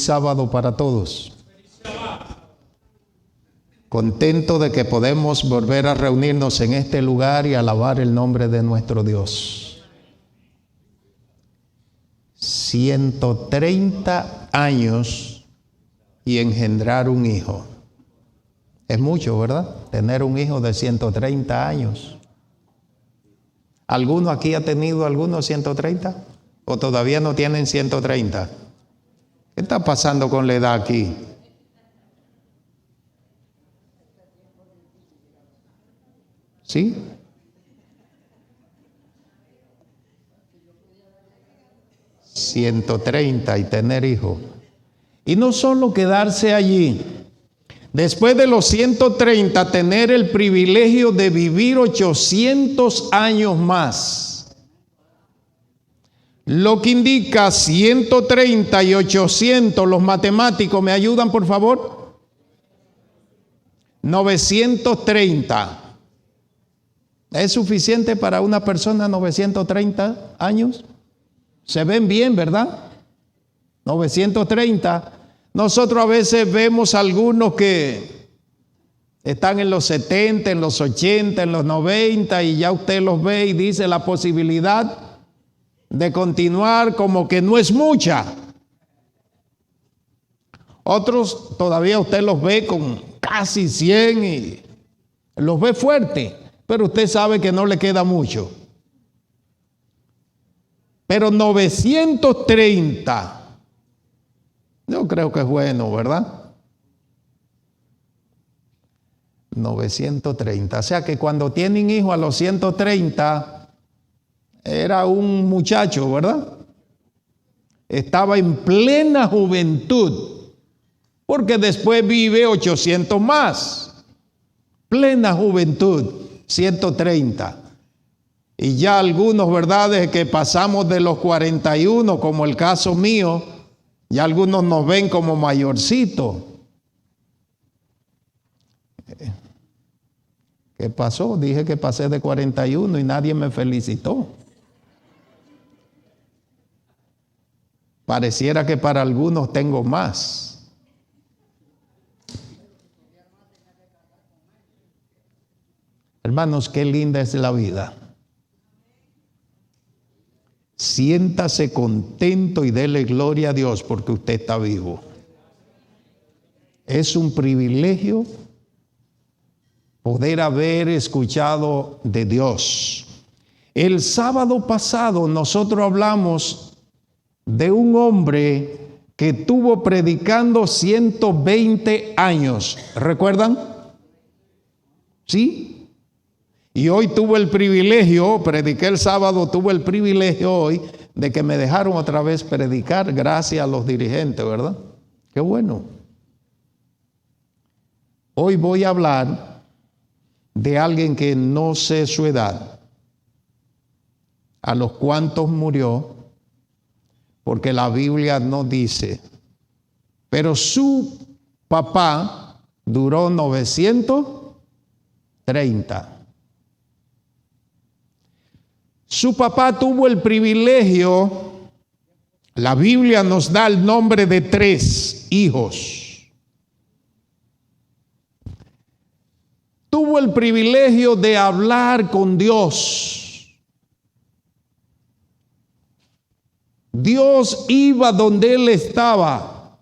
Sábado para todos. Contento de que podemos volver a reunirnos en este lugar y alabar el nombre de nuestro Dios. 130 años y engendrar un hijo. Es mucho, ¿verdad? Tener un hijo de 130 años. ¿Alguno aquí ha tenido algunos 130? ¿O todavía no tienen 130? ¿Qué está pasando con la edad aquí? ¿Sí? $130 y tener hijos. Y no solo quedarse allí. Después de los 130, tener el privilegio de vivir 800 años más. Lo que indica 130 y 800, los matemáticos, ¿me ayudan por favor? 930. ¿Es suficiente para una persona 930 años? Se ven bien, ¿verdad? 930. Nosotros a veces vemos algunos que están en los 70, en los 80, en los 90 y ya usted los ve y dice la posibilidad de continuar como que no es mucha. Otros todavía usted los ve con casi 100 y los ve fuerte, pero usted sabe que no le queda mucho. Pero 930, yo creo que es bueno, ¿verdad? 930, o sea que cuando tienen hijo a los 130, era un muchacho, ¿verdad? Estaba en plena juventud, porque después vive 800 más. Plena juventud, 130. Y ya algunos, ¿verdad?, desde que pasamos de los 41, como el caso mío, ya algunos nos ven como mayorcito. ¿Qué pasó? Dije que pasé de 41 y nadie me felicitó. Pareciera que para algunos tengo más. Hermanos, qué linda es la vida. Siéntase contento y dele gloria a Dios porque usted está vivo. Es un privilegio poder haber escuchado de Dios. El sábado pasado nosotros hablamos de un hombre que tuvo predicando 120 años. ¿Recuerdan? ¿Sí? Y hoy tuve el privilegio, prediqué el sábado, tuve el privilegio hoy de que me dejaron otra vez predicar gracias a los dirigentes, ¿verdad? Qué bueno. Hoy voy a hablar de alguien que no sé su edad, a los cuantos murió, porque la Biblia no dice, pero su papá duró 930. Su papá tuvo el privilegio, la Biblia nos da el nombre de 3 hijos. Tuvo el privilegio de hablar con Dios. Dios iba donde él estaba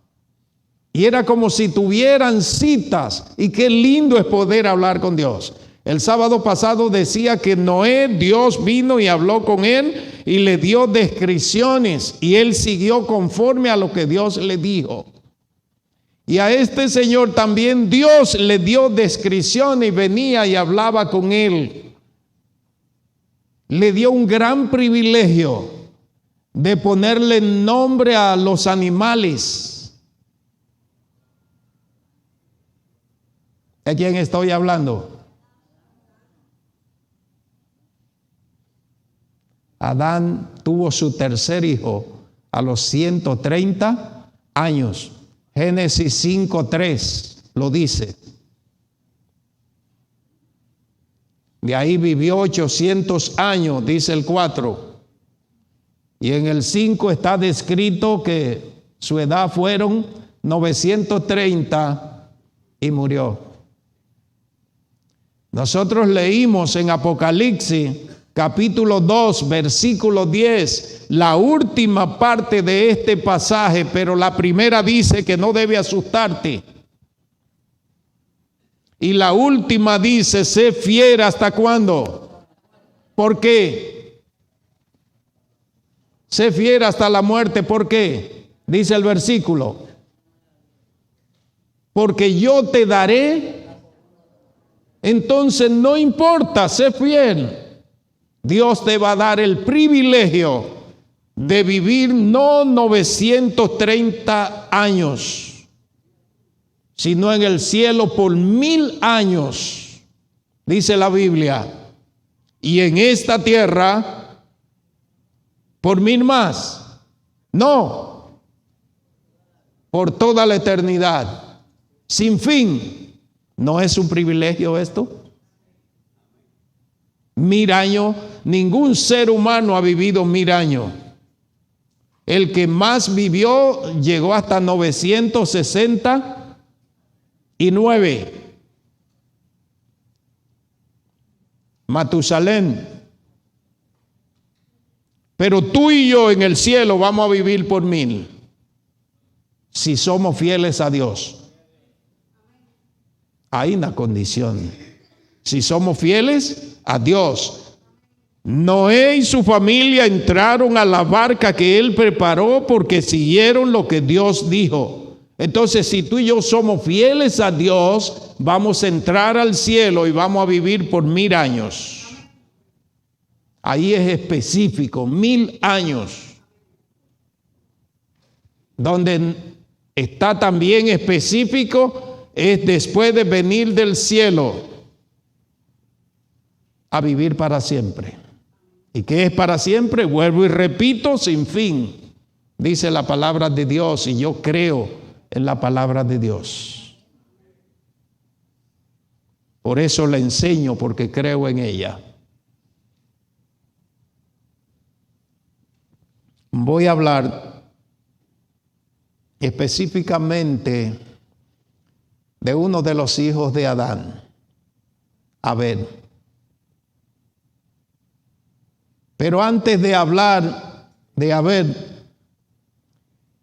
y era como si tuvieran citas, y qué lindo es poder hablar con Dios. El sábado pasado decía que Noé, Dios vino y habló con él y le dio descripciones y él siguió conforme a lo que Dios le dijo. Y a este señor también Dios le dio descripciones y venía y hablaba con él. Le dio un gran privilegio de ponerle nombre a los animales. ¿De quién estoy hablando? Adán tuvo su tercer hijo a los 130 años. Génesis 5:3 lo dice. De ahí vivió 800 años, dice el 4. Y en el 5 está descrito que Su edad fueron 930 y murió. Nosotros leímos en Apocalipsis capítulo 2, versículo 10, la última parte de este pasaje, pero la primera dice que no debe asustarte. Y la última dice, sé fiel hasta cuándo. ¿Por qué? Sé fiel hasta la muerte. ¿Por qué? Dice el versículo. Porque yo te daré. Entonces no importa, sé fiel. Dios te va a dar el privilegio de vivir no 930 años, sino en el cielo por 1000 años, dice la Biblia. Y en esta tierra por 1000 más. No, por toda la eternidad, sin fin. ¿No es un privilegio esto? 1000 años, ningún ser humano ha vivido 1000 años. El que más vivió llegó hasta 969. Matusalén. Pero tú y yo en el cielo vamos a vivir por 1000, si somos fieles a Dios. Hay una condición. Si somos fieles a Dios. Noé y su familia entraron a la barca que él preparó porque siguieron lo que Dios dijo. Entonces, si tú y yo somos fieles a Dios, vamos a entrar al cielo y vamos a vivir por 1000 años. Ahí es específico, 1000 años. Donde está también específico es después de venir del cielo a vivir para siempre. ¿Y qué es para siempre? Vuelvo y repito, sin fin. Dice la palabra de Dios y yo creo en la palabra de Dios. Por eso la enseño, porque creo en ella. Voy a hablar específicamente de uno de los hijos de Adán, Abel. Pero antes de hablar de Abel,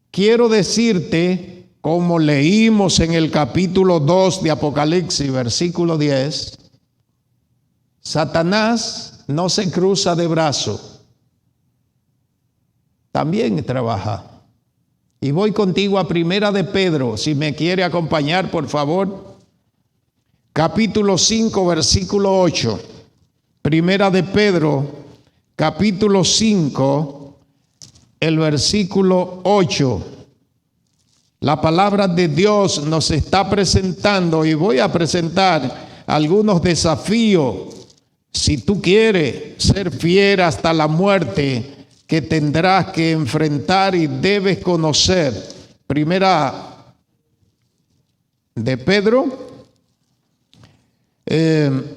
quiero decirte, como leímos en el capítulo 2 de Apocalipsis, versículo 10, Satanás no se cruza de brazo, también trabaja. Y voy contigo a Primera de Pedro, si me quiere acompañar, por favor. Capítulo 5, versículo 8. Primera de Pedro, capítulo 5, el versículo 8. La palabra de Dios nos está presentando y voy a presentar algunos desafíos. Si tú quieres ser fiel hasta la muerte, que tendrás que enfrentar y debes conocer. Primera de Pedro,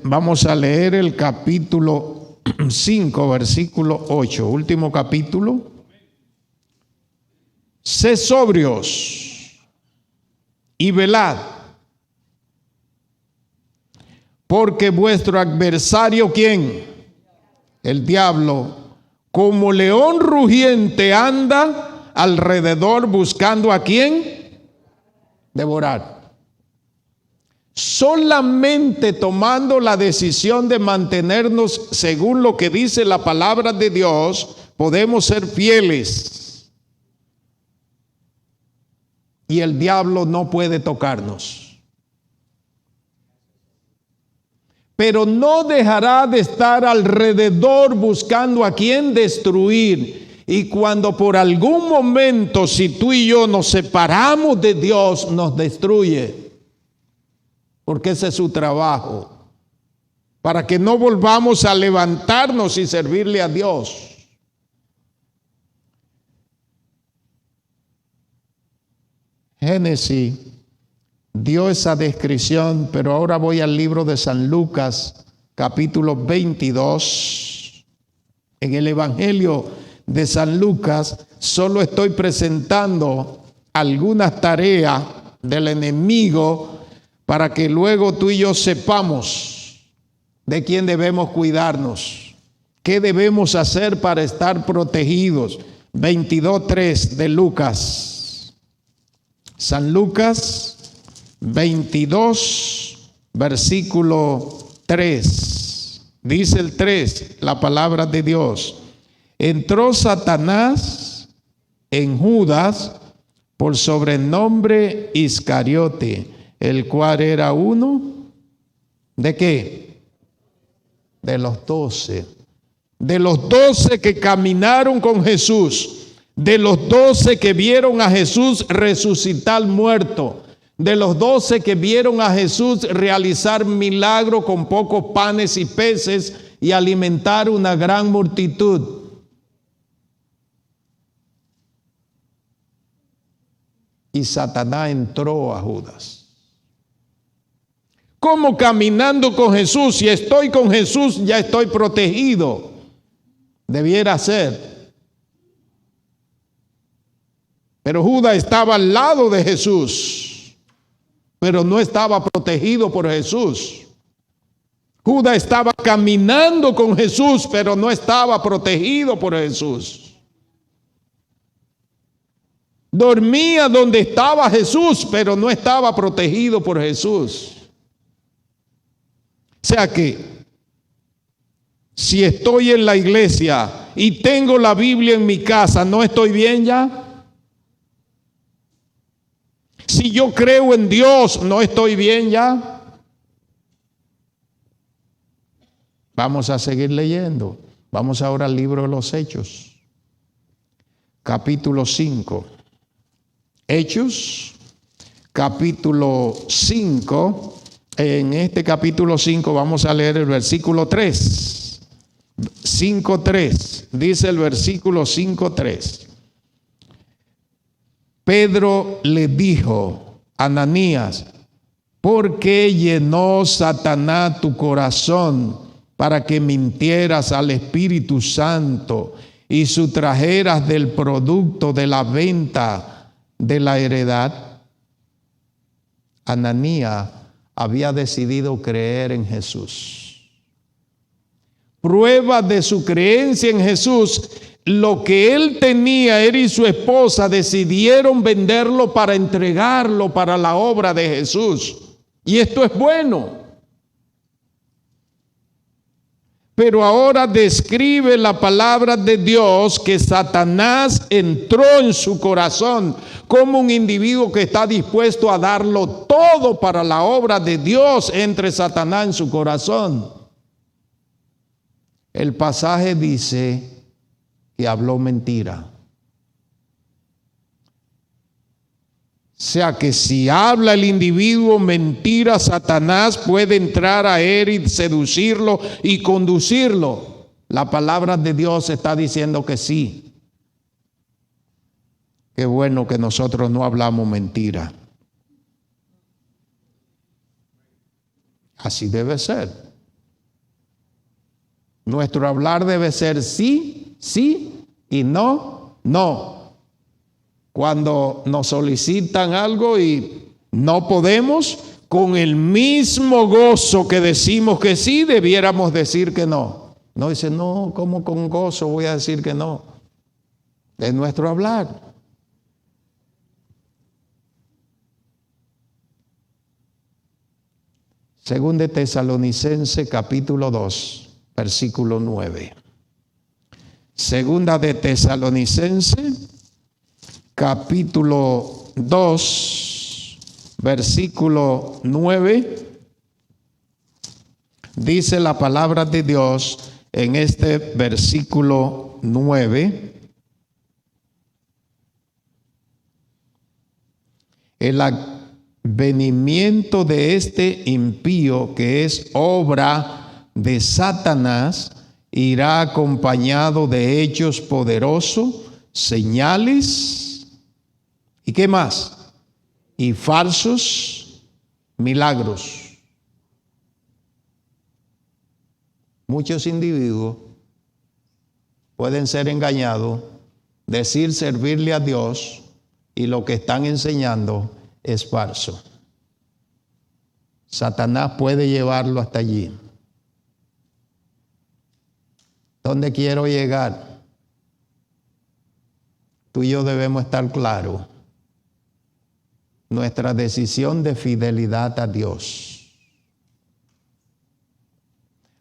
vamos a leer el capítulo 5, versículo 8, último capítulo. Sed sobrios y velad, porque vuestro adversario, ¿quién? El diablo, como león rugiente anda alrededor buscando a quién devorar. Solamente tomando la decisión de mantenernos según lo que dice la palabra de Dios, podemos ser fieles. Y el diablo no puede tocarnos. Pero no dejará de estar alrededor buscando a quien destruir. Y cuando por algún momento, si tú y yo nos separamos de Dios, nos destruye. Porque ese es su trabajo. Para que no volvamos a levantarnos y servirle a Dios. Génesis dio esa descripción, pero ahora voy al libro de San Lucas, capítulo 22. En el Evangelio de San Lucas solo estoy presentando algunas tareas del enemigo para que luego tú y yo sepamos de quién debemos cuidarnos, qué debemos hacer para estar protegidos. 22:3 de Lucas. San Lucas 22, versículo 3. Dice el 3, la palabra de Dios. Entró Satanás en Judas por sobrenombre Iscariote, el cual era uno, ¿de qué? De los 12. De los 12 que caminaron con Jesús, de los 12 que vieron a Jesús resucitar muerto, de los 12 que vieron a Jesús realizar milagro con pocos panes y peces y alimentar una gran multitud. Y Satanás entró a Judas. ¿Cómo caminando con Jesús? Si estoy con Jesús, ya estoy protegido. Debiera ser. Pero Judas estaba al lado de Jesús, pero no estaba protegido por Jesús. Judas estaba caminando con Jesús, pero no estaba protegido por Jesús. Dormía donde estaba Jesús, pero no estaba protegido por Jesús. O sea que si estoy en la iglesia y tengo la Biblia en mi casa, ¿no estoy bien ya? Si yo creo en Dios, ¿no estoy bien ya? Vamos a seguir leyendo. Vamos ahora al libro de los Hechos, capítulo 5. Hechos, capítulo 5. En este capítulo 5 vamos a leer el versículo 3. 5:3, dice el versículo 5:3. Pedro le dijo a Ananías: ¿por qué llenó Satanás tu corazón para que mintieras al Espíritu Santo y sustrajeras del producto de la venta de la heredad? Ananías había decidido creer en Jesús. Prueba de su creencia en Jesús, lo que él tenía, él y su esposa decidieron venderlo para entregarlo para la obra de Jesús. Y esto es bueno. Pero ahora describe la palabra de Dios que Satanás entró en su corazón como un individuo que está dispuesto a darlo todo para la obra de Dios. Entre Satanás en su corazón. El pasaje dice que habló mentira. O sea que si habla el individuo mentira, Satanás puede entrar a él y seducirlo y conducirlo. La palabra de Dios está diciendo que sí. Qué bueno que nosotros no hablamos mentira. Así debe ser. Nuestro hablar debe ser sí, sí y no, no. Cuando nos solicitan algo y no podemos, con el mismo gozo que decimos que sí, debiéramos decir que no. No dice, no, ¿cómo con gozo voy a decir que no? Es nuestro hablar. Según de Tesalonicenses capítulo 2. Versículo 9. Segunda de Tesalonicenses, capítulo 2, versículo 9. Dice la palabra de Dios en este versículo 9. El advenimiento de este impío, que es obra de Satanás, irá acompañado de hechos poderosos, señales, ¿y qué más? Y falsos milagros. Muchos individuos pueden ser engañados, decir servirle a Dios y lo que están enseñando es falso. Satanás puede llevarlo hasta allí. ¿Dónde quiero llegar? Tú y yo debemos estar claros. Nuestra decisión de fidelidad a Dios.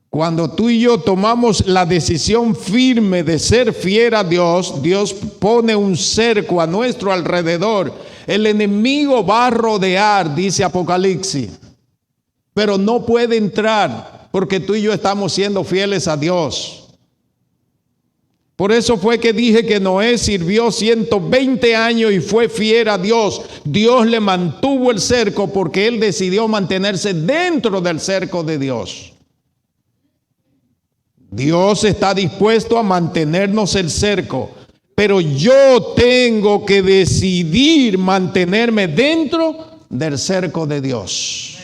Cuando tú y yo tomamos la decisión firme de ser fiel a Dios, Dios pone un cerco a nuestro alrededor. El enemigo va a rodear, dice Apocalipsis, pero no puede entrar porque tú y yo estamos siendo fieles a Dios. Por eso fue que dije que Noé sirvió 120 años y fue fiel a Dios. Dios le mantuvo el cerco porque él decidió mantenerse dentro del cerco de Dios. Dios está dispuesto a mantenernos el cerco, pero yo tengo que decidir mantenerme dentro del cerco de Dios.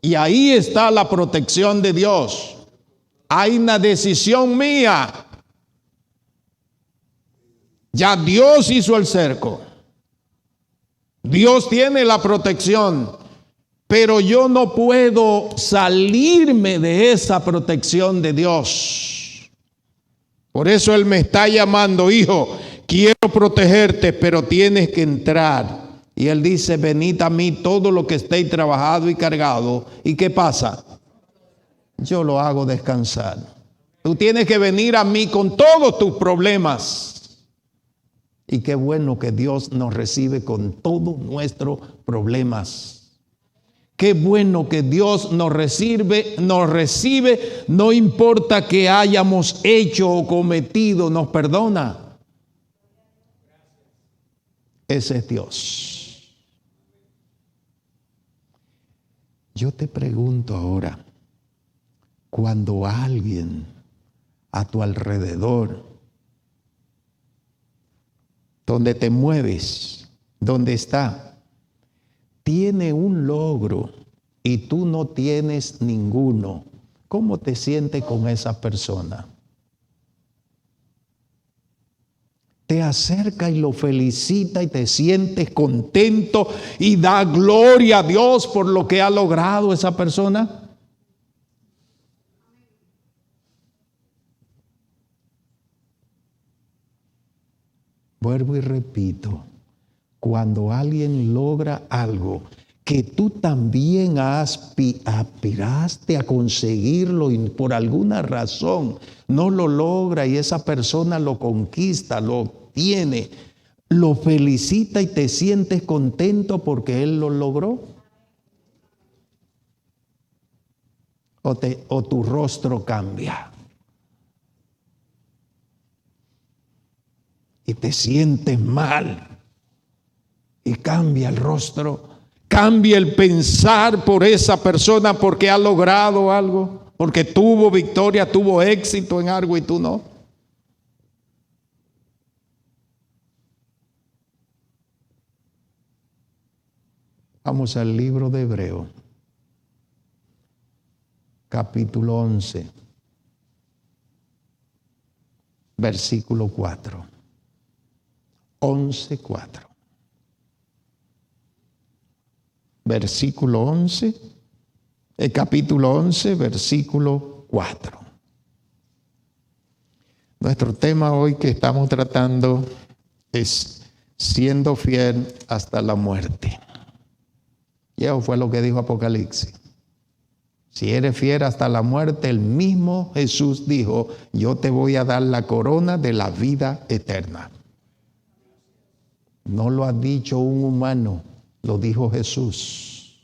Y ahí está la protección de Dios. Hay una decisión mía. Ya Dios hizo el cerco. Dios tiene la protección, pero yo no puedo salirme de esa protección de Dios. Por eso Él me está llamando, hijo, quiero protegerte, pero tienes que entrar. Y Él dice, venid a mí todo lo que estéis trabajado y cargado. ¿Y qué pasa? Yo lo hago descansar. Tú tienes que venir a mí con todos tus problemas. Y qué bueno que Dios nos recibe con todos nuestros problemas. Qué bueno que Dios nos recibe, no importa que hayamos hecho o cometido, nos perdona. Ese es Dios. Yo te pregunto ahora, cuando alguien a tu alrededor, donde te mueves, donde está, tiene un logro y tú no tienes ninguno, ¿cómo te sientes con esa persona? Te acerca y lo felicita y te sientes contento y da gloria a Dios por lo que ha logrado esa persona. Vuelvo y repito, cuando alguien logra algo que tú también aspiraste a conseguirlo y por alguna razón no lo logra y esa persona lo conquista, lo obtiene, lo felicita y te sientes contento porque él lo logró. O tu rostro cambia. Y te sientes mal. Y cambia el rostro. Cambia el pensar por esa persona porque ha logrado algo. Porque tuvo victoria, tuvo éxito en algo y tú no. Vamos al libro de Hebreos. Capítulo 11. Versículo 4. 11:4. Versículo 11, el capítulo 11, versículo 4. Nuestro tema hoy que estamos tratando es siendo fiel hasta la muerte. Y eso fue lo que dijo Apocalipsis. Si eres fiel hasta la muerte, el mismo Jesús dijo, yo te voy a dar la corona de la vida eterna. No lo ha dicho un humano, lo dijo Jesús.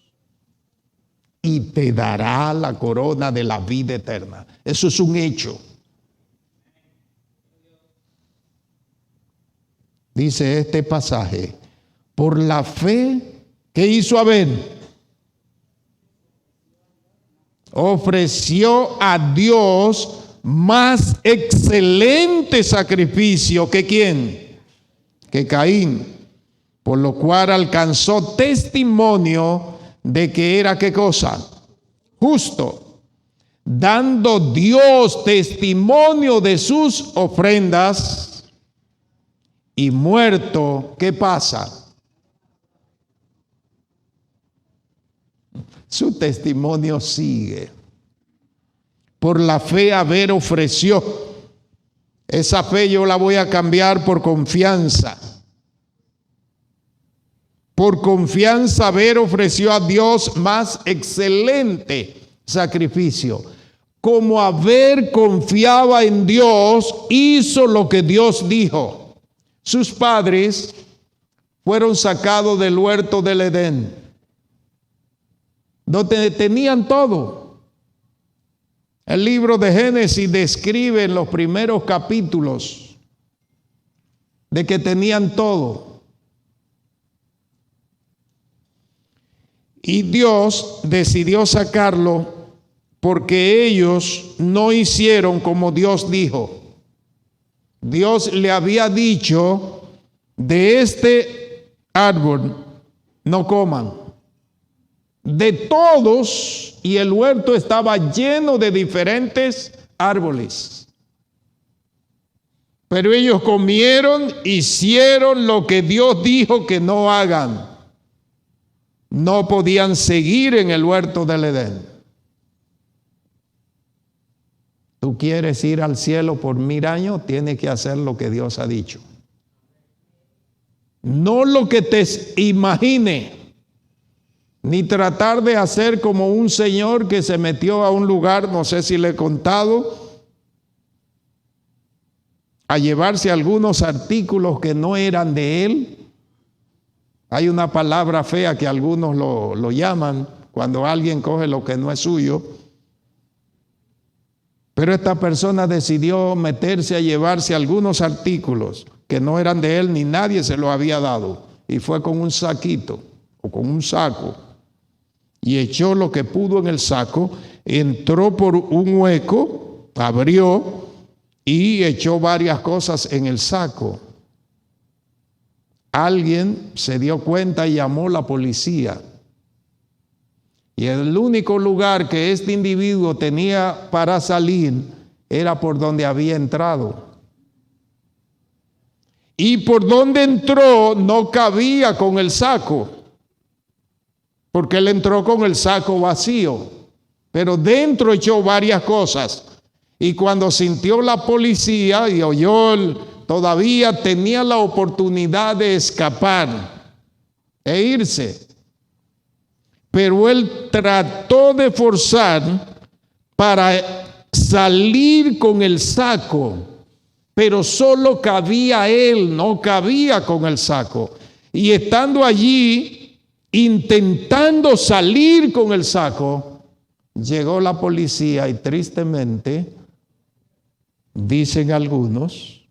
Y te dará la corona de la vida eterna. Eso es un hecho. Dice este pasaje, por la fe que hizo Abel, ofreció a Dios más excelente sacrificio que ¿quién? Que Caín. Por lo cual alcanzó testimonio de que era ¿qué cosa? Justo. Dando Dios testimonio de sus ofrendas y muerto, ¿qué pasa? su testimonio sigue. Por la fe Abel ofreció. Esa fe yo la voy a cambiar por confianza. Por confianza Abel ofreció a Dios más excelente sacrificio. Como Abel confiaba en Dios, hizo lo que Dios dijo. Sus padres fueron sacados del huerto del Edén, donde tenían todo. El libro de Génesis describe en los primeros capítulos de que tenían todo. Y Dios decidió sacarlo porque ellos no hicieron como Dios dijo. Dios le había dicho, de este árbol no coman. De todos, y el huerto estaba lleno de diferentes árboles. Pero ellos comieron, hicieron lo que Dios dijo que no hagan. No podían seguir en el huerto del Edén. Tú quieres ir al cielo por 1000 años, tienes que hacer lo que Dios ha dicho. No lo que te imagine, ni tratar de hacer como un señor que se metió a un lugar, no sé si le he contado, a llevarse algunos artículos que no eran de él. Hay una palabra fea que algunos lo llaman cuando alguien coge lo que no es suyo. Pero esta persona decidió meterse a llevarse algunos artículos que no eran de él ni nadie se los había dado. Y fue con un saquito o con un saco. Y echó lo que pudo en el saco, entró por un hueco, abrió y echó varias cosas en el saco. Alguien se dio cuenta y llamó a la policía. Y el único lugar que este individuo tenía para salir era por donde había entrado. Y por donde entró no cabía con el saco, porque él entró con el saco vacío, pero dentro echó varias cosas. Y cuando sintió la policía y oyó, todavía tenía la oportunidad de escapar e irse. Pero él trató de forzar para salir con el saco, pero solo cabía él, no cabía con el saco. Y estando allí, intentando salir con el saco, llegó la policía y tristemente, dicen algunos,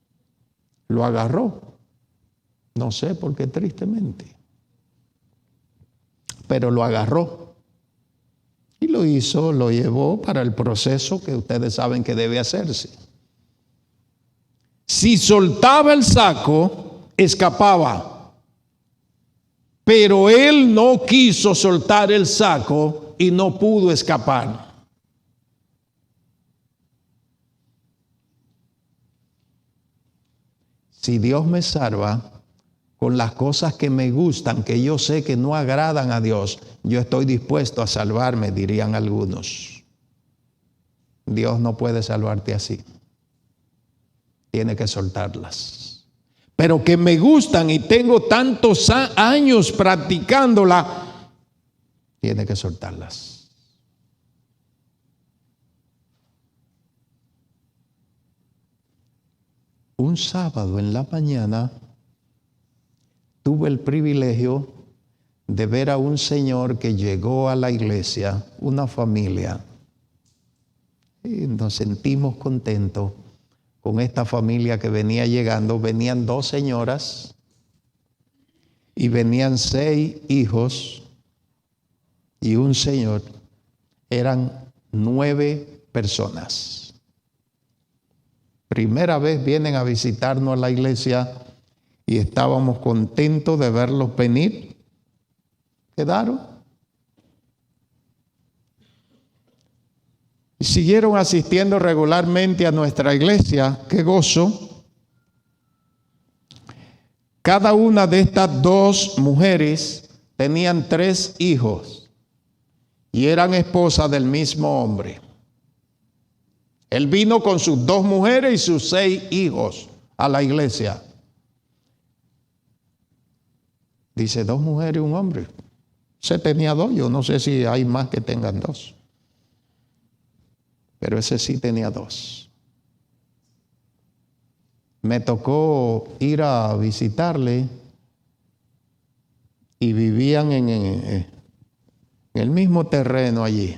lo agarró. No sé por qué tristemente. Pero lo agarró y lo hizo, lo llevó para el proceso que ustedes saben que debe hacerse. Si soltaba el saco, escapaba, pero él no quiso soltar el saco y no pudo escapar. Si Dios me salva con las cosas que me gustan, que yo sé que no agradan a Dios, yo estoy dispuesto a salvarme, dirían algunos. Dios no puede salvarte así. Tiene que soltarlas. Pero que me gustan y tengo tantos años practicándola, tiene que soltarlas. Un sábado en la mañana, tuve el privilegio de ver a un señor que llegó a la iglesia, una familia. Y nos sentimos contentos con esta familia que venía llegando. Venían 2 señoras y venían 6 hijos y un señor. Eran 9 personas. Primera vez vienen a visitarnos a la iglesia y estábamos contentos de verlos venir. Quedaron. Y siguieron asistiendo regularmente a nuestra iglesia. ¡Qué gozo! Cada una de estas 2 mujeres tenían 3 hijos. y eran esposas del mismo hombre. Él vino con sus 2 mujeres y sus 6 hijos a la iglesia. Dice 2 mujeres y un hombre. Ese tenía 2, yo no sé si hay más que tengan 2. Pero ese sí tenía 2. Me tocó ir a visitarle y vivían en el mismo terreno allí.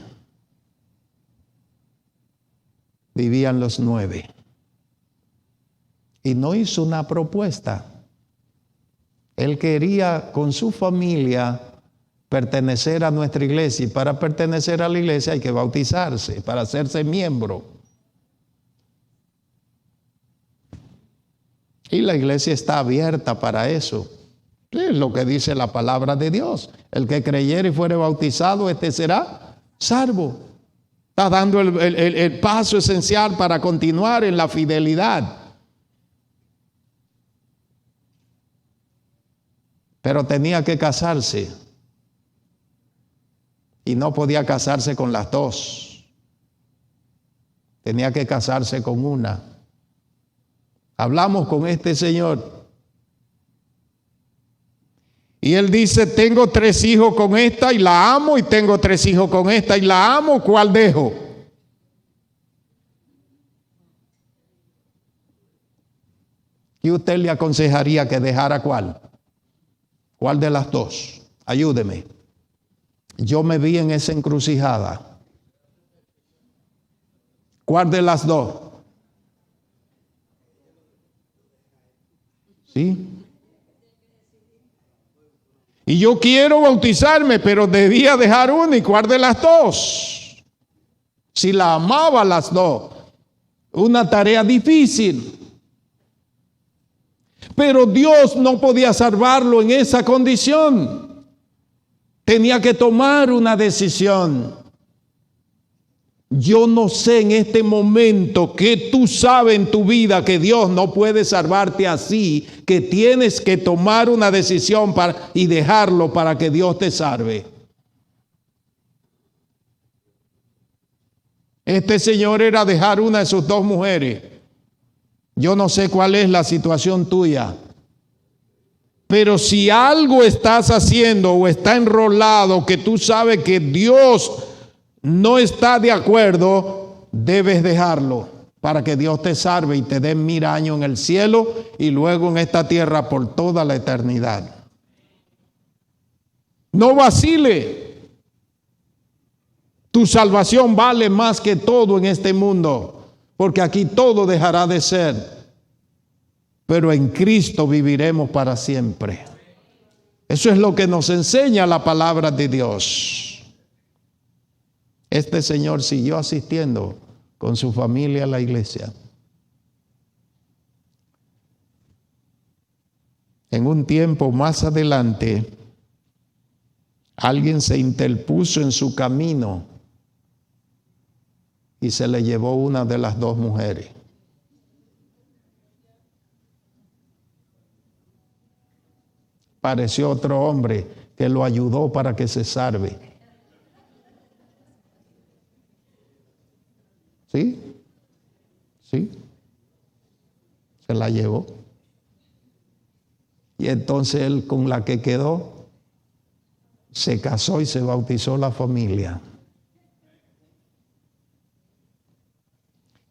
Vivían los 9. Y no hizo una propuesta. Él quería con su familia pertenecer a nuestra iglesia. Y para pertenecer a la iglesia hay que bautizarse, para hacerse miembro. Y la iglesia está abierta para eso. Es lo que dice la palabra de Dios. El que creyere y fuere bautizado, este será salvo. Está dando el paso esencial para continuar en la fidelidad. Pero tenía que casarse. Y no podía casarse con las 2. Tenía que casarse con una. Hablamos con este señor. Y él dice, tengo 3 hijos con esta y la amo, y tengo 3 hijos con esta y la amo, ¿cuál dejo? ¿Y usted le aconsejaría que dejara cuál? ¿Cuál de las 2? Ayúdeme. Yo me vi en esa encrucijada. ¿Cuál de las 2? ¿Sí? Y yo quiero bautizarme, pero debía dejar una. ¿Y cuál de las 2? Si la amaba a las 2. Una tarea difícil. Pero Dios no podía salvarlo en esa condición. Tenía que tomar una decisión. Yo no sé en este momento que tú sabes en tu vida que Dios no puede salvarte así, que tienes que tomar una decisión y dejarlo para que Dios te salve. Este señor era dejar una de sus 2 mujeres. Yo no sé cuál es la situación tuya. Pero si algo estás haciendo o está enrolado que tú sabes que Dios no está de acuerdo, debes dejarlo para que Dios te salve y te dé 1000 años en el cielo y luego en esta tierra por toda la eternidad. No vacile. Tu salvación vale más que todo en este mundo, porque aquí todo dejará de ser. Pero en Cristo viviremos para siempre. Eso es lo que nos enseña la palabra de Dios. Este señor siguió asistiendo con su familia a la iglesia. En un tiempo más adelante, alguien se interpuso en su camino y se le llevó una de las 2 mujeres. Apareció otro hombre que lo ayudó para que se salve. ¿Sí? ¿Sí? Se la llevó. Y entonces él con la que quedó se casó y se bautizó la familia.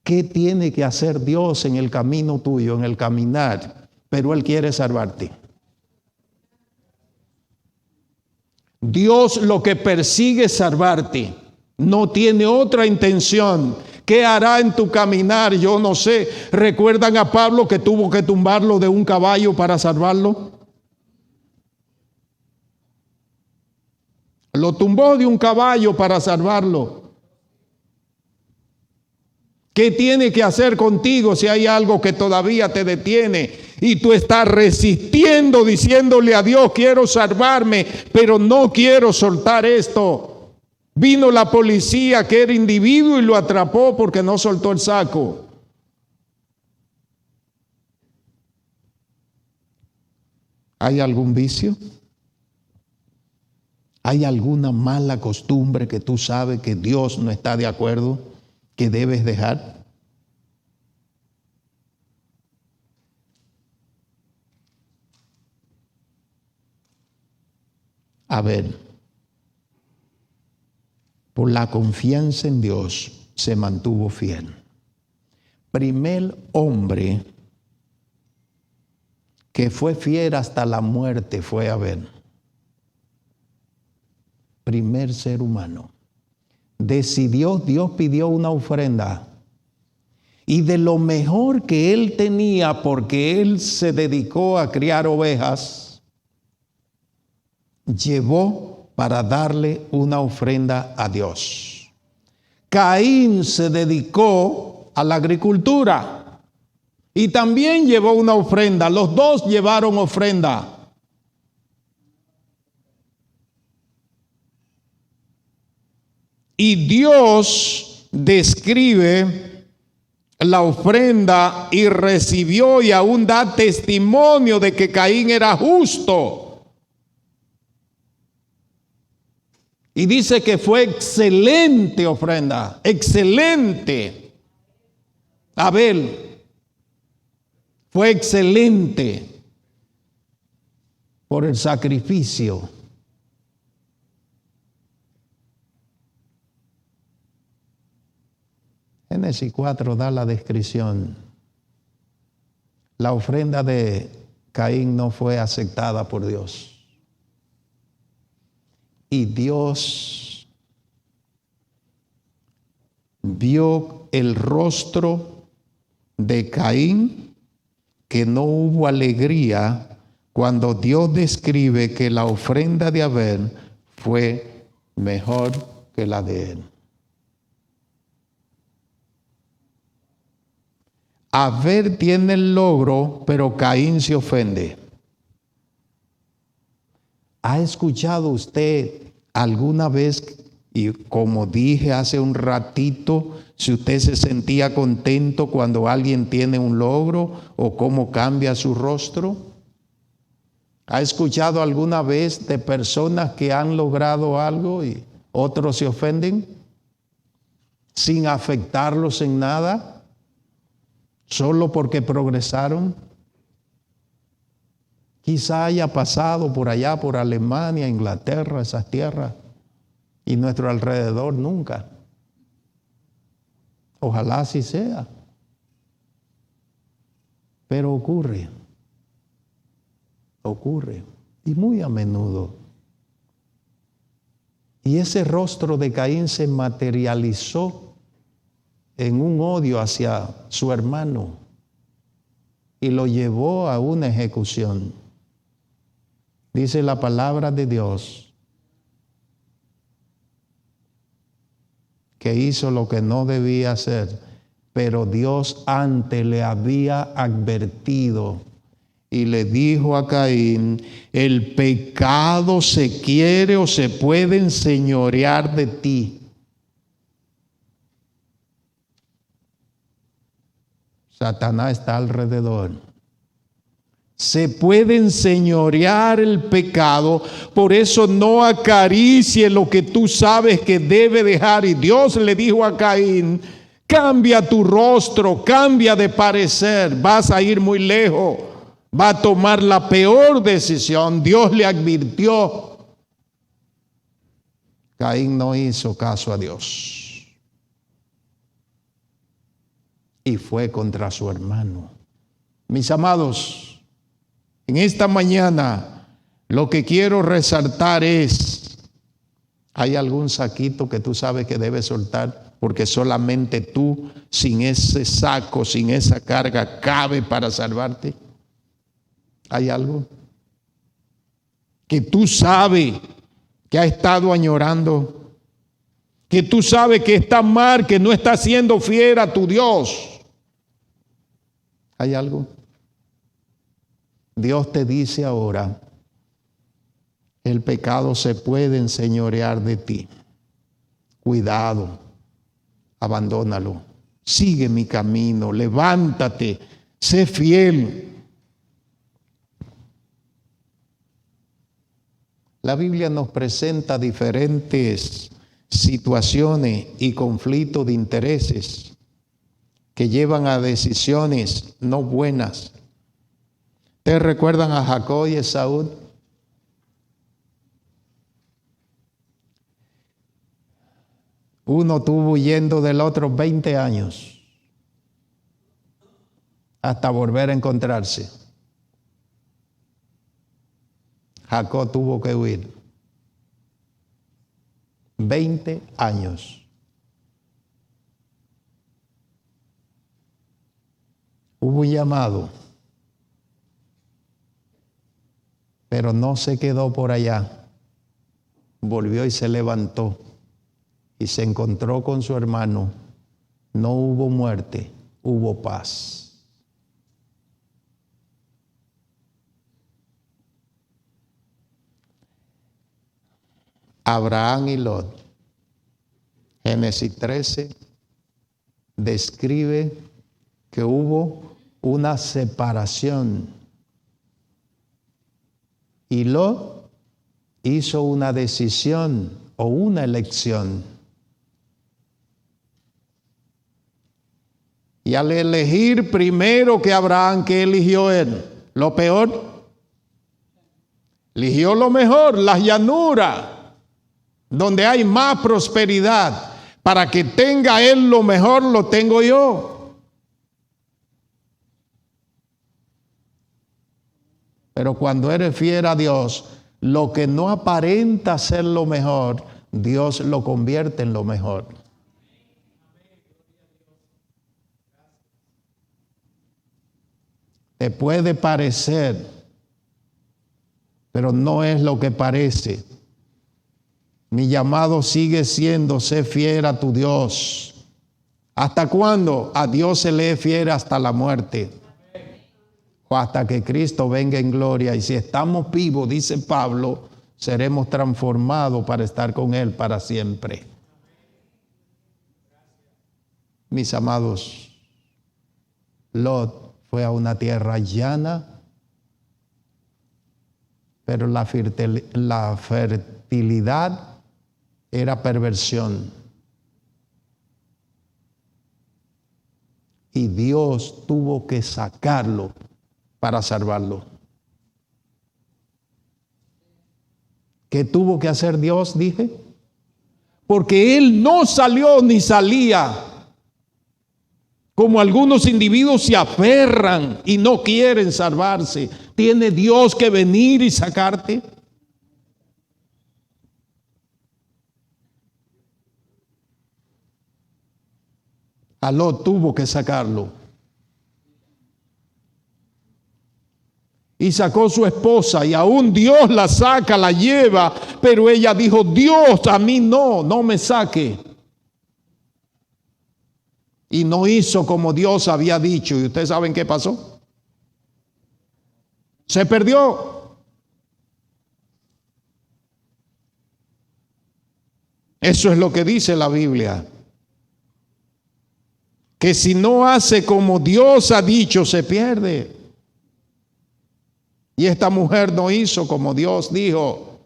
¿Qué tiene que hacer Dios en el camino tuyo, en el caminar? Pero Él quiere salvarte. Dios lo que persigue es salvarte. No tiene otra intención. ¿Qué hará en tu caminar? Yo no sé. ¿Recuerdan a Pablo que tuvo que tumbarlo de un caballo para salvarlo? Lo tumbó de un caballo para salvarlo. ¿Qué tiene que hacer contigo si hay algo que todavía te detiene y tú estás resistiendo diciéndole a Dios, quiero salvarme, pero no quiero soltar esto? Vino la policía que era individuo y lo atrapó porque no soltó el saco. ¿Hay algún vicio? ¿Hay alguna mala costumbre que tú sabes que Dios no está de acuerdo, que debes dejar? A ver, por la confianza en Dios se mantuvo fiel. Primer hombre que fue fiel hasta la muerte fue Abel. Primer ser humano. Dios pidió una ofrenda. Y de lo mejor que él tenía, porque él se dedicó a criar ovejas, llevó para darle una ofrenda a Dios. Caín se dedicó a la agricultura y también llevó una ofrenda. Los dos llevaron ofrenda. Y Dios describe la ofrenda y recibió y aún da testimonio de que Caín era justo. Y dice que fue excelente ofrenda, excelente. Abel fue excelente por el sacrificio. Génesis 4 da la descripción. La ofrenda de Caín no fue aceptada por Dios. Y Dios vio el rostro de Caín, que no hubo alegría cuando Dios describe que la ofrenda de Abel fue mejor que la de él. Abel tiene el logro, pero Caín se ofende. ¿Ha escuchado usted alguna vez, y como dije hace un ratito, si usted se sentía contento cuando alguien tiene un logro o cómo cambia su rostro? ¿Ha escuchado alguna vez de personas que han logrado algo y otros se ofenden sin afectarlos en nada? Solo porque progresaron. Quizá haya pasado por allá, por Alemania, Inglaterra, esas tierras, y nuestro alrededor nunca. Ojalá así sea. Pero ocurre, y muy a menudo. Y ese rostro de Caín se materializó en un odio hacia su hermano y lo llevó a una ejecución. Dice la palabra de Dios que hizo lo que no debía hacer, pero Dios antes le había advertido y le dijo a Caín: el pecado se quiere o se puede enseñorear de ti. Satanás está alrededor. Se puede enseñorear el pecado, por eso no acaricie lo que tú sabes que debe dejar. Y Dios le dijo a Caín: cambia tu rostro, cambia de parecer, vas a ir muy lejos, va a tomar la peor decisión. Dios le advirtió. Caín no hizo caso a Dios y fue contra su hermano. Mis amados, en esta mañana lo que quiero resaltar es: ¿hay algún saquito que tú sabes que debes soltar? Porque solamente tú, sin ese saco, sin esa carga, cabe para salvarte. ¿Hay algo que tú sabes que ha estado añorando? Que tú sabes que está mal, que no está siendo fiel a tu Dios. ¿Hay algo? Dios te dice ahora: el pecado se puede enseñorear de ti. Cuidado, abandónalo. Sigue mi camino, levántate, sé fiel. La Biblia nos presenta diferentes situaciones y conflictos de intereses que llevan a decisiones no buenas. ¿Ustedes recuerdan a Jacob y Esaú? Uno estuvo huyendo del otro 20 años hasta volver a encontrarse. Jacob tuvo que huir 20 años. Hubo un llamado, pero no se quedó por allá. Volvió y se levantó y se encontró con su hermano. No hubo muerte, hubo paz. Abraham y Lot. Génesis 13 describe que hubo una separación y Lot hizo una decisión o una elección. Y al elegir primero que Abraham, ¿qué eligió él? ¿Lo peor? Eligió lo mejor, las llanuras, donde hay más prosperidad. Para que tenga él lo mejor, lo tengo yo. Pero cuando eres fiel a Dios, lo que no aparenta ser lo mejor, Dios lo convierte en lo mejor. Te puede parecer, pero no es lo que parece. Mi llamado sigue siendo ser fiel a tu Dios. ¿Hasta cuándo? A Dios se le es fiel hasta la muerte. O hasta que Cristo venga en gloria. Y si estamos vivos, dice Pablo, seremos transformados para estar con Él para siempre. Mis amados, Lot fue a una tierra llana, pero la fertilidad era perversión. Y Dios tuvo que sacarlo para salvarlo. ¿Qué tuvo que hacer Dios? Dije. Porque él no salió ni salía. Como algunos individuos se aferran y no quieren salvarse. ¿Tiene Dios que venir y sacarte? A Lot tuvo que sacarlo. Y sacó su esposa y aún Dios la saca, la lleva, pero ella dijo, Dios, a mí no me saque. Y no hizo como Dios había dicho. ¿Y ustedes saben qué pasó? Se perdió. Eso es lo que dice la Biblia. Que si no hace como Dios ha dicho, se pierde. Y esta mujer no hizo como Dios dijo.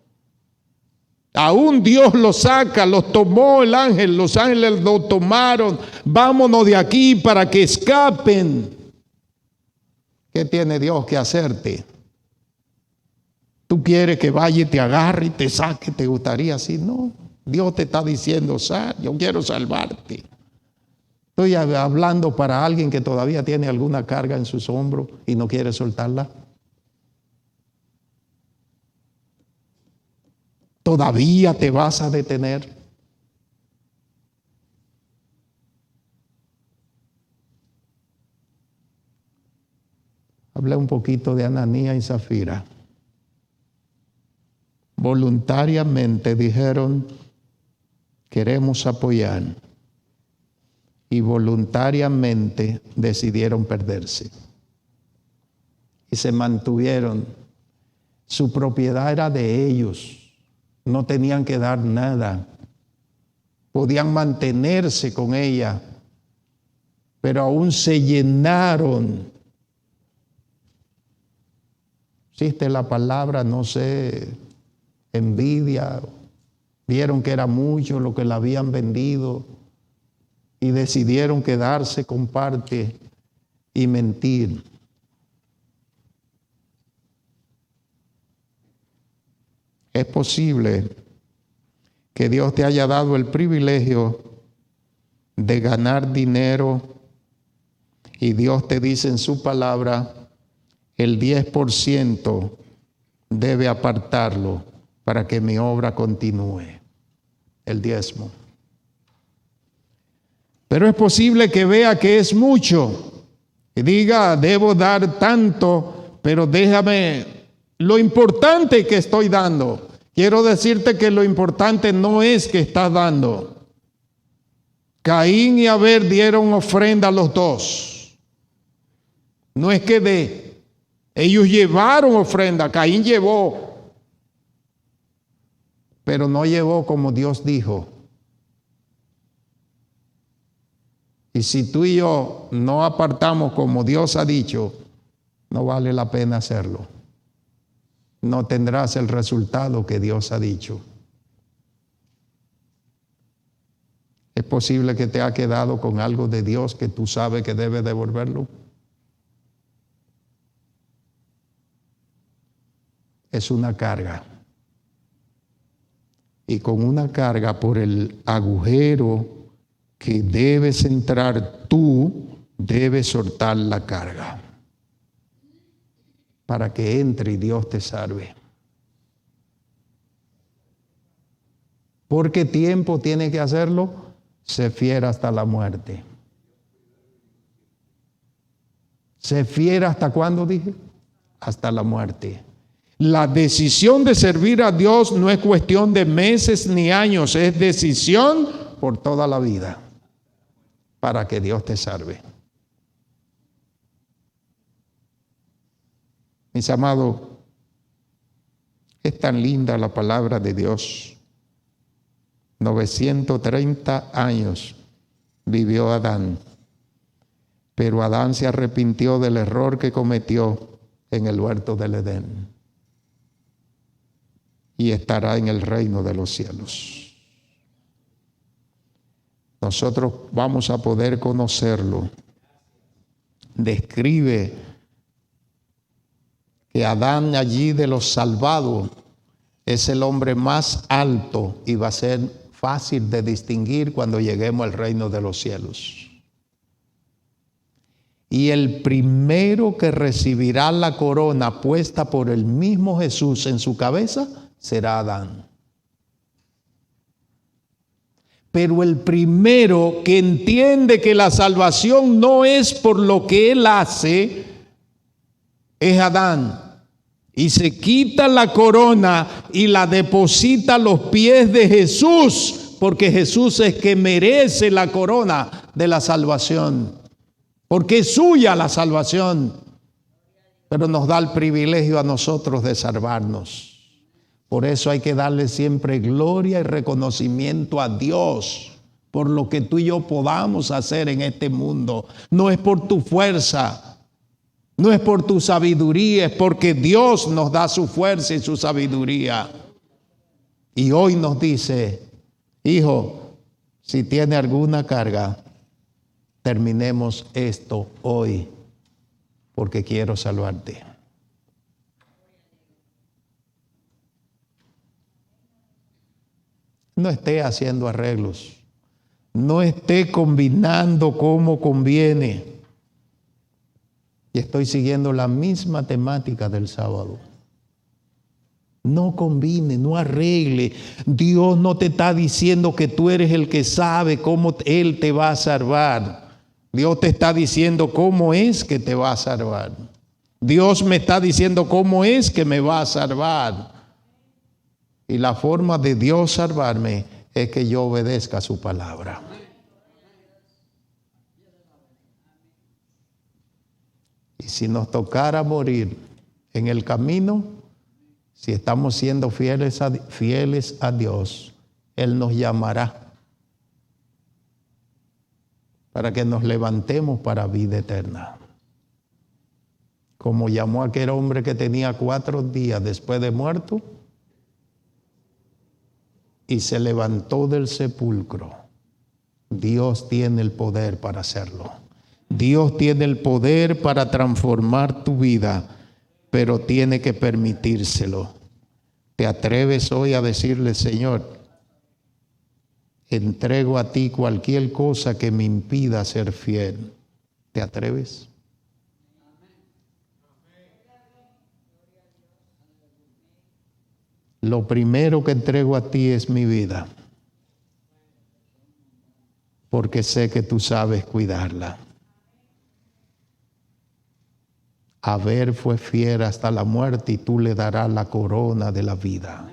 Aún Dios lo saca, los tomó el ángel, los ángeles lo tomaron. Vámonos de aquí para que escapen. ¿Qué tiene Dios que hacerte? Tú quieres que vaya y te agarre y te saque, ¿te gustaría así? No, Dios te está diciendo, yo quiero salvarte. Estoy hablando para alguien que todavía tiene alguna carga en sus hombros y no quiere soltarla. ¿Todavía te vas a detener? Hablé un poquito de Ananías y Zafira. Voluntariamente dijeron, queremos apoyar. Y voluntariamente decidieron perderse. Y se mantuvieron. Su propiedad era de ellos. No tenían que dar nada. Podían mantenerse con ella. Pero aún se llenaron. Existe la palabra, no sé envidia, vieron que era mucho lo que le habían vendido y decidieron quedarse con parte y mentir. Es posible que Dios te haya dado el privilegio de ganar dinero y Dios te dice en su palabra, el 10% debe apartarlo para que mi obra continúe, el diezmo. Pero es posible que vea que es mucho y diga, debo dar tanto, pero déjame lo importante que estoy dando. Quiero decirte que lo importante no es que estás dando. Caín y Abel dieron ofrenda a los dos. No es que ellos llevaron ofrenda, Caín llevó, pero no llevó como Dios dijo. Y si tú y yo no apartamos como Dios ha dicho, no vale la pena hacerlo. No tendrás el resultado que Dios ha dicho. ¿Es posible que te ha quedado con algo de Dios que tú sabes que debes devolverlo? Es una carga. Y con una carga por el agujero que debes entrar tú, debes soltar la carga para que entre y Dios te salve. ¿Por qué tiempo tiene que hacerlo? Sé fiel hasta la muerte. ¿Sé fiel hasta cuándo dije? Hasta la muerte. La decisión de servir a Dios no es cuestión de meses ni años, es decisión por toda la vida para que Dios te salve. Mis amados, es tan linda la palabra de Dios. 930 años vivió Adán, pero Adán se arrepintió del error que cometió en el huerto del Edén y estará en el reino de los cielos. Nosotros vamos a poder conocerlo. Describe que Adán, allí de los salvados, es el hombre más alto y va a ser fácil de distinguir cuando lleguemos al reino de los cielos. Y el primero que recibirá la corona puesta por el mismo Jesús en su cabeza será Adán. Pero el primero que entiende que la salvación no es por lo que él hace, es Adán. Y se quita la corona y la deposita a los pies de Jesús, porque Jesús es que merece la corona de la salvación, porque es suya la salvación, pero nos da el privilegio a nosotros de salvarnos. Por eso hay que darle siempre gloria y reconocimiento a Dios por lo que tú y yo podamos hacer en este mundo. No es por tu fuerza, no es por tu sabiduría, es porque Dios nos da su fuerza y su sabiduría. Y hoy nos dice, hijo, si tiene alguna carga, terminemos esto hoy, porque quiero salvarte. No esté haciendo arreglos, no esté combinando como conviene. Y estoy siguiendo la misma temática del sábado. No combine, no arregle. Dios no te está diciendo que tú eres el que sabe cómo Él te va a salvar. Dios te está diciendo cómo es que te va a salvar. Dios me está diciendo cómo es que me va a salvar. Y la forma de Dios salvarme es que yo obedezca a su palabra. Y si nos tocara morir en el camino, si estamos siendo fieles a Dios, Él nos llamará para que nos levantemos para vida eterna. Como llamó a aquel hombre que tenía 4 días después de muerto, y se levantó del sepulcro. Dios tiene el poder para hacerlo. Dios tiene el poder para transformar tu vida, pero tiene que permitírselo. ¿Te atreves hoy a decirle, Señor, entrego a ti cualquier cosa que me impida ser fiel? ¿Te atreves? Lo primero que entrego a ti es mi vida, porque sé que tú sabes cuidarla. Abel fue fiel hasta la muerte y tú le darás la corona de la vida.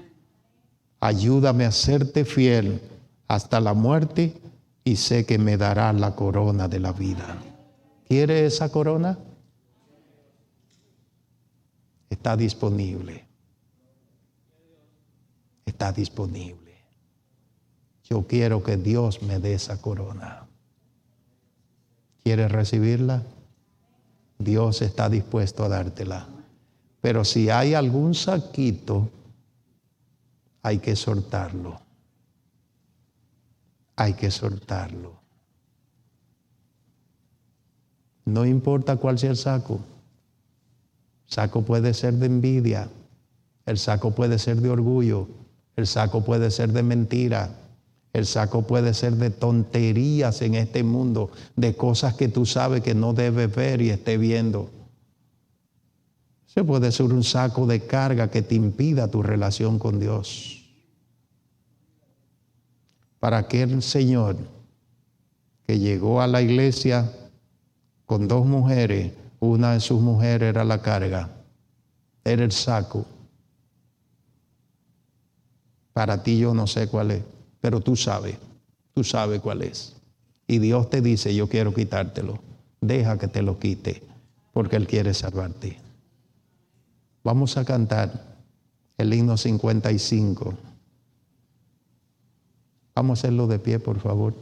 Ayúdame a serte fiel hasta la muerte y sé que me darás la corona de la vida. ¿Quieres esa corona? Está disponible. Está disponible. Yo quiero que Dios me dé esa corona. ¿Quieres recibirla? Dios está dispuesto a dártela. Pero si hay algún saquito, hay que soltarlo. Hay que soltarlo. No importa cuál sea el saco. El saco puede ser de envidia. El saco puede ser de orgullo. El saco puede ser de mentira. El saco puede ser de tonterías en este mundo, de cosas que tú sabes que no debes ver y estés viendo. Se puede ser un saco de carga que te impida tu relación con Dios. Para aquel señor que llegó a la iglesia con dos mujeres, una de sus mujeres era la carga, era el saco. Para ti yo no sé cuál es, pero tú sabes cuál es. Y Dios te dice, yo quiero quitártelo. Deja que te lo quite, porque Él quiere salvarte. Vamos a cantar el himno 55. Vamos a hacerlo de pie, por favor.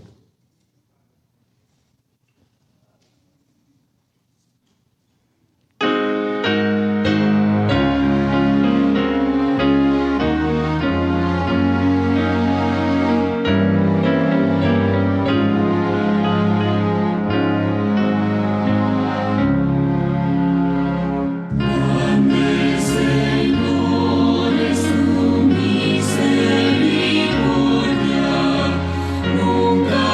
Nunca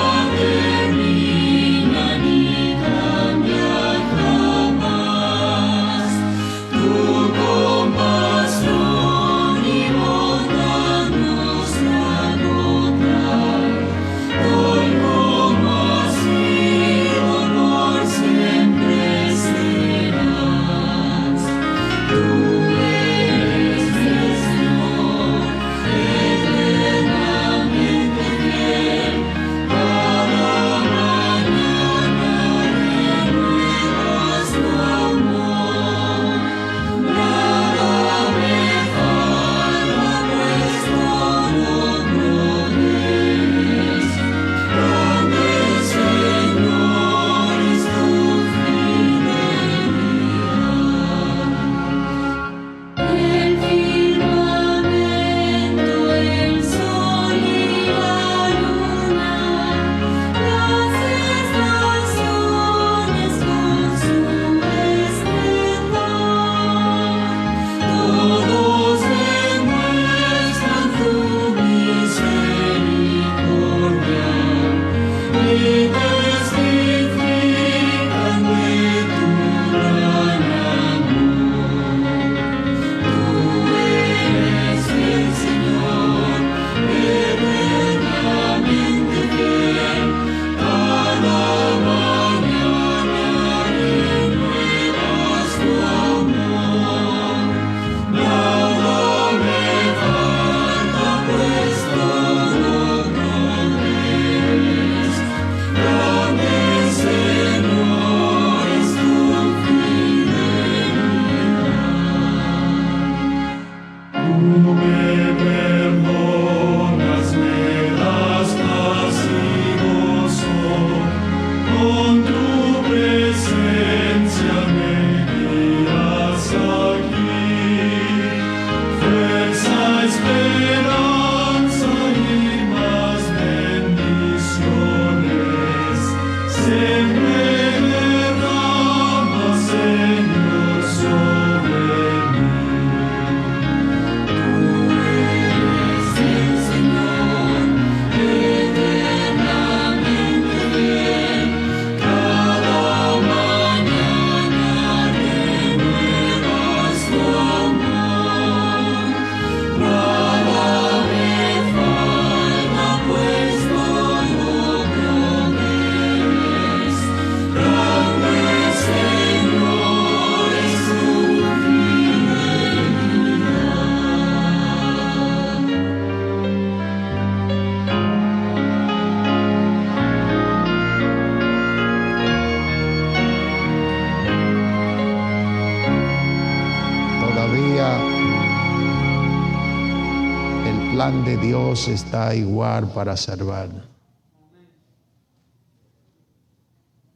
Dios está igual para salvar.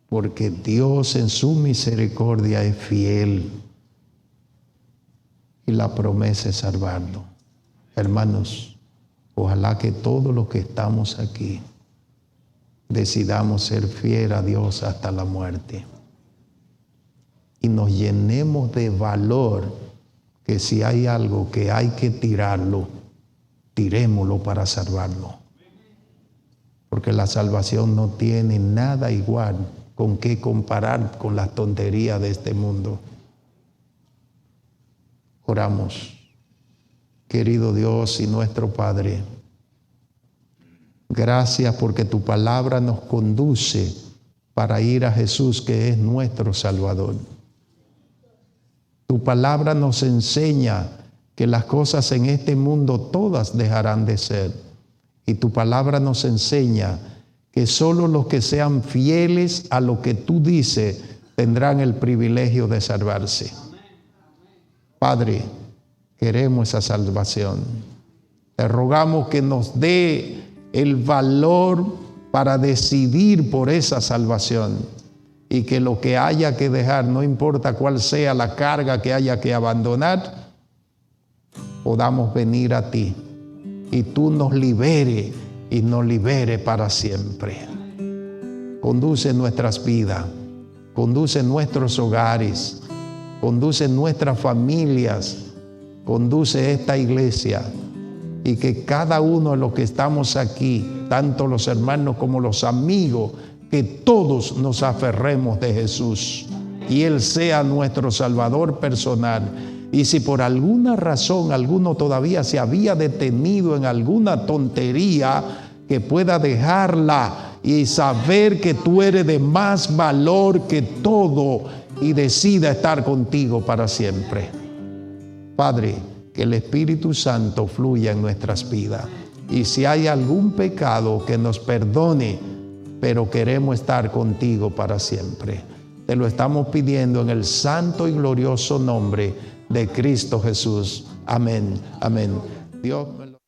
Porque Dios en su misericordia es fiel. Y la promesa es salvarlo. Hermanos, ojalá que todos los que estamos aquí decidamos ser fieles a Dios hasta la muerte. Y nos llenemos de valor, que si hay algo que hay que tirarlo, tirémoslo para salvarlo. Porque la salvación no tiene nada igual con qué comparar con las tonterías de este mundo. Oramos. Querido Dios y nuestro Padre, gracias porque tu palabra nos conduce para ir a Jesús, que es nuestro Salvador. Tu palabra nos enseña que las cosas en este mundo todas dejarán de ser. Y tu palabra nos enseña que solo los que sean fieles a lo que tú dices tendrán el privilegio de salvarse. Padre, queremos esa salvación. Te rogamos que nos dé el valor para decidir por esa salvación, y que lo que haya que dejar, no importa cuál sea la carga que haya que abandonar, podamos venir a ti y tú nos libere y nos libere para siempre. Conduce nuestras vidas, conduce nuestros hogares, conduce nuestras familias, conduce esta iglesia, y que cada uno de los que estamos aquí, tanto los hermanos como los amigos, que todos nos aferremos de Jesús y Él sea nuestro Salvador personal. Y si por alguna razón alguno todavía se había detenido en alguna tontería, que pueda dejarla y saber que tú eres de más valor que todo y decida estar contigo para siempre. Padre, que el Espíritu Santo fluya en nuestras vidas. Y si hay algún pecado, que nos perdone, pero queremos estar contigo para siempre. Te lo estamos pidiendo en el santo y glorioso nombre de Cristo Jesús. Amén. Amén. Dios me lo